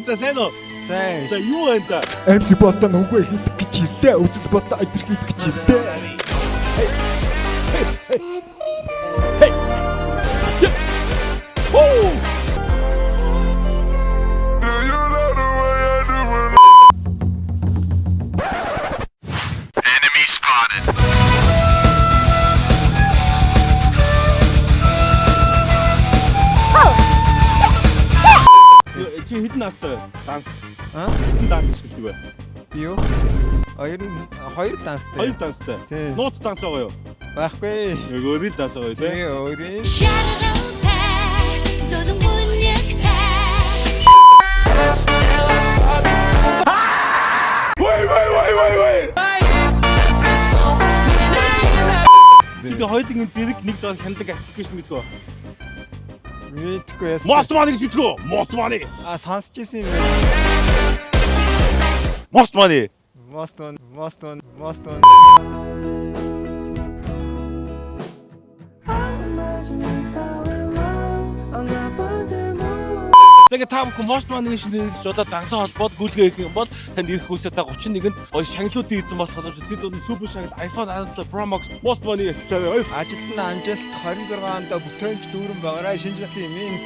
За сайн уу? Сайн. За юу вэ та? MC Ботон үгүй хийх гэж ирлээ. Үзэл бодлоо илэрхийлэх гэж ирлээ. Enemy spotted. Чи хэдэн настай данс? Аа? Данс ашигладаг вэ? Би юу? Хоёр данстай. Хоёр данстай. Тий. Нууц данс байгаа юу? Байхгүй. Яг өөрийн данс байгаа юу те? Тэгээ өөрийн. Чи тэгээ хоёулын зэрэг нэг доор хяндаг аппликейшн мэдгүй. Мэдхгүй яа. Most Money гэж мэдгүй. Most Money. Сонсч ирсэн юм байна. Most Money. Мостон. Тэгээ та бүхэн Most Money шинээр жолоо дансан холбоод гүйлгээ хийх юм бол танд ирэх үсээ та 31-нд гоё шагналуудын эзэн болох боломжтой. Тэд өнөө супер шагнал iPhone 17 Pro Max Most Money хэлтэй. Ажилтны амжилт 26 онд бүтээмж дүүрэн байгаарай. Шинэ жилийн минт